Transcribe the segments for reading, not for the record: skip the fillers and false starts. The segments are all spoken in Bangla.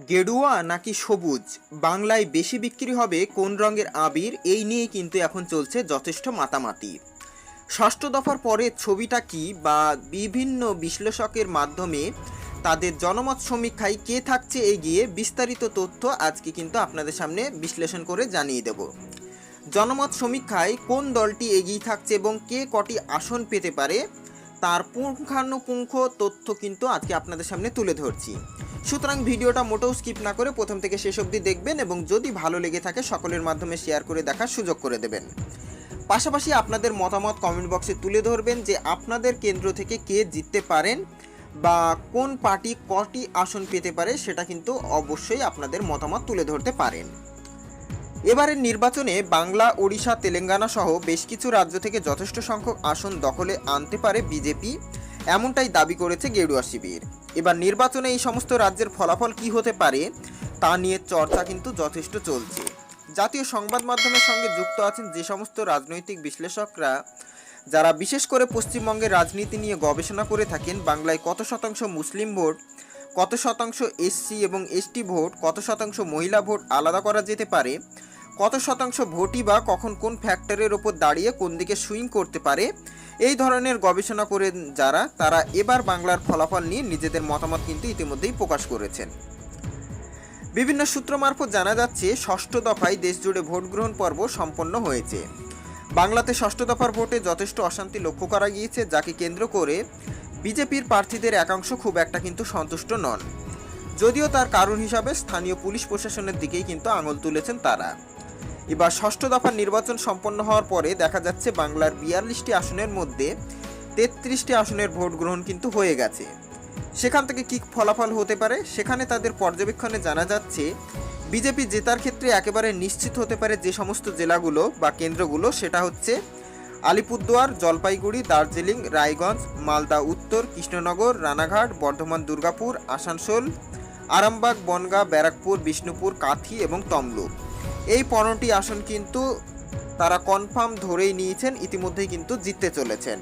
গেরুয়া নাকি সবুজ, বাংলায় বেশি বিক্রি হবে কোন রঙের আবির, এই নিয়ে কিন্তু এখন চলছে যথেষ্ট মাতামাতি। ষষ্ঠ দফার পরে ছবিটা কি বা বিভিন্ন বিশ্লেষকের মাধ্যমে তাদের জনমত সমীক্ষায় কে থাকছে এগিয়ে, বিস্তারিত তথ্য আজকে কিন্তু আপনাদের সামনে বিশ্লেষণ করে জানিয়ে দেব। জনমত সমীক্ষায় কোন দলটি এগিয়ে থাকছে এবং কে কটি আসন পেতে পারে তার পুঙ্খানুপুঙ্খ তথ্য কিন্তু আজকে আপনাদের সামনে তুলে ধরছি। সুতরাং ভিডিওটা মোটেও স্কিপ না করে প্রথম থেকে শেষ অবধি দেখবেন এবং যদি ভালো লেগে থাকে সকলের মাধ্যমে শেয়ার করে দেখার সুযোগ করে দেবেন। পাশাপাশি আপনাদের মতামত কমেন্ট বক্সে তুলে ধরবেন যে আপনাদের কেন্দ্র থেকে কে জিততে পারেন বা কোন পার্টি কটি আসন পেতে পারে, সেটা কিন্তু অবশ্যই আপনাদের মতামত তুলে ধরতে পারেন। এবারের নির্বাচনে বাংলা, ওড়িশা, তেলেঙ্গানা সহ বেশ কিছু রাজ্য থেকে যথেষ্ট সংখ্যক আসন দখলে আনতে পারে বিজেপি, এমনটাই দাবি করেছে গেরুয়া শিবির। এবার নির্বাচনে এই সমস্ত রাজ্যের ফলাফল কি হতে পারে তা নিয়ে চর্চা কিন্তু যথেষ্ট চলছে। জাতীয় সংবাদ মাধ্যমের সঙ্গে যুক্ত আছেন যে সমস্ত রাজনৈতিক বিশ্লেষকরা, যারা বিশেষ করে পশ্চিমবঙ্গের রাজনীতি নিয়ে গবেষণা করে থাকেন, বাংলায় কত শতাংশ মুসলিম ভোট, কত শতাংশ এসসি এবং এসটি ভোট, কত শতাংশ মহিলা ভোট আলাদা করা যেতে পারে, কত শতাংশ ভোটই বা কখন কোন ফ্যাক্টরের ওপর দাঁড়িয়ে কোন দিকে সুইং করতে পারে, এই ধরনের গবেষণা করে তারা এবার বাংলার ফলাফল নিয়ে নিজেদের মতামত কিন্তু ইতিমধ্যেই প্রকাশ করেছেন। বিভিন্ন সূত্র মারফত জানা যাচ্ছে ষষ্ঠ দফায় দেশজুড়ে ভোট গ্রহণ পর্ব সম্পন্ন হয়েছে। বাংলাতে ষষ্ঠ দফার ভোটে যথেষ্ট অশান্তি লক্ষ্য করা গিয়েছে, যাকে কেন্দ্র করে বিজেপির প্রার্থীদের একাংশ খুব একটা কিন্তু সন্তুষ্ট নন। যদিও তার কারণ হিসাবে স্থানীয় পুলিশ প্রশাসনের দিকেই কিন্তু আঙুল তুলেছেন তারা। এবার ষষ্ঠ দফার নির্বাচন সম্পন্ন হওয়ার পরে দেখা যাচ্ছে বাংলার 42টি আসনের মধ্যে 33টি আসনের ভোট গ্রহণ কিন্তু হয়ে গেছে। সেখান থেকে কী ফলাফল হতে পারে, সেখানে তাদের পর্যবেক্ষণে জানা যাচ্ছে বিজেপি জেতার ক্ষেত্রে একেবারে নিশ্চিত হতে পারে যে সমস্ত জেলাগুলো বা কেন্দ্রগুলো, সেটা হচ্ছে আলিপুরদুয়ার, জলপাইগুড়ি, দার্জিলিং, রায়গঞ্জ, মালদা উত্তর, কৃষ্ণনগর, রানাঘাট, বর্ধমান, দুর্গাপুর, আসানসোল, আরামবাগ, বনগাঁ, ব্যারাকপুর, বিষ্ণুপুর, কাঁথি এবং তমলুক। এই 15টি আসন কিন্তু তারা কনফার্ম ধরেই নিয়েছেন, ইতিমধ্যেই কিন্তু জিততে চলেছেন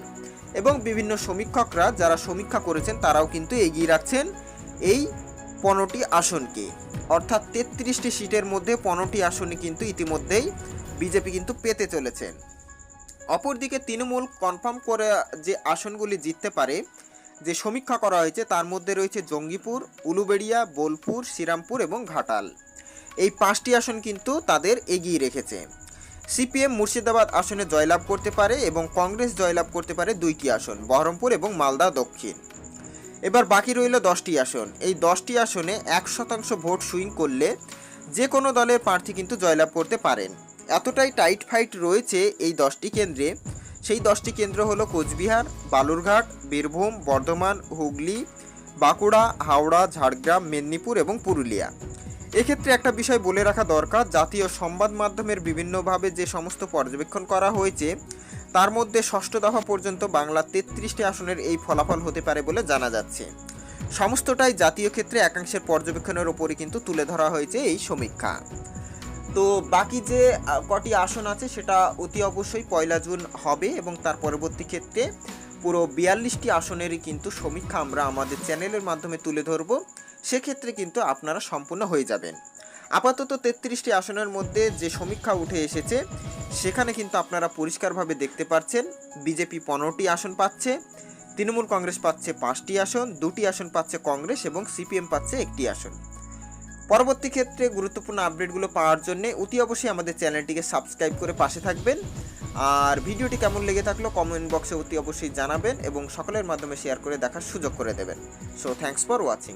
এবং বিভিন্ন সমীক্ষকরা যারা সমীক্ষা করেছেন তারাও কিন্তু এগিয়ে রাখছেন এই 15টি আসনকে, অর্থাৎ 33টি সিটের মধ্যে 15টি আসনে কিন্তু ইতিমধ্যেই বিজেপি কিন্তু পেতে চলেছেন। অপরদিকে তৃণমূল কনফার্ম করে যে আসনগুলি জিততে পারে যে সমীক্ষা করা হয়েছে তার মধ্যে রয়েছে জঙ্গিপুর, উলুবেড়িয়া, বোলপুর, শ্রীরামপুর এবং ঘাটাল। এই 5টি আসন কিন্তু তাদের এগিয়ে রেখেছে। সিপিএম মুর্শিদাবাদ আসনে জয়লাভ করতে পারে এবং কংগ্রেস জয়লাভ করতে পারে 2টি আসন, বহরমপুর এবং মালদা দক্ষিণ। এবার বাকি রইল 10টি আসন। এই 10টি আসনে 1% ভোট সুইং করলে যে কোনো দলের প্রার্থী কিন্তু জয়লাভ করতে পারেন। এতটাই টাইট ফাইট রয়েছে এই 10টি কেন্দ্রে। সেই 10টি কেন্দ্র হলো কোচবিহার, বালুরঘাট, বীরভূম, বর্ধমান, হুগলি, বাঁকুড়া, হাওড়া, ঝাড়গ্রাম, মেদিনীপুর এবং পুরুলিয়া। এক্ষেত্রে একটা বিষয় বলে রাখা দরকার, জাতীয় সংবাদ মাধ্যমের বিভিন্নভাবে যে সমস্ত পর্যবেক্ষণ করা হয়েছে তার মধ্যে ষষ্ঠ দফা পর্যন্ত বাংলা 33টি আসনের এই ফলাফল হতে পারে বলে জানা যাচ্ছে। সমস্তটাই জাতীয় ক্ষেত্রে একাংশের পর্যবেক্ষণের ওপরই কিন্তু তুলে ধরা হয়েছে এই সমীক্ষা। তো বাকি যে কটি আসন আছে সেটা অতি অবশ্যই 1 জুন হবে এবং তার পরবর্তী ক্ষেত্রে পুরো 42টি আসনেরই কিন্তু সমীক্ষা আমরা আমাদের চ্যানেলের মাধ্যমে তুলে ধরব। সেক্ষেত্রে কিন্তু আপনারা সম্পূর্ণ হয়ে যাবেন। আপাতত 33টি আসনের মধ্যে যে সমীক্ষা উঠে এসেছে সেখানে কিন্তু আপনারা পরিষ্কারভাবে দেখতে পাচ্ছেন বিজেপি 15টি আসন পাচ্ছে, তৃণমূল কংগ্রেস পাচ্ছে 5টি আসন, 2টি আসন পাচ্ছে কংগ্রেস এবং সিপিএম পাচ্ছে 1টি আসন। পরবর্তী ক্ষেত্রে গুরুত্বপূর্ণ আপডেটগুলো পাওয়ার জন্য অতি অবশ্যই আমাদের চ্যানেলটিকে সাবস্ক্রাইব করে পাশে থাকবেন। আর ভিডিওটি কেমন লেগে থাকলো কমেন্ট বক্সে অতি অবশ্যই জানাবেন এবং সকলের মাধ্যমে শেয়ার করে দেখার সুযোগ করে দেবেন। So thanks for watching.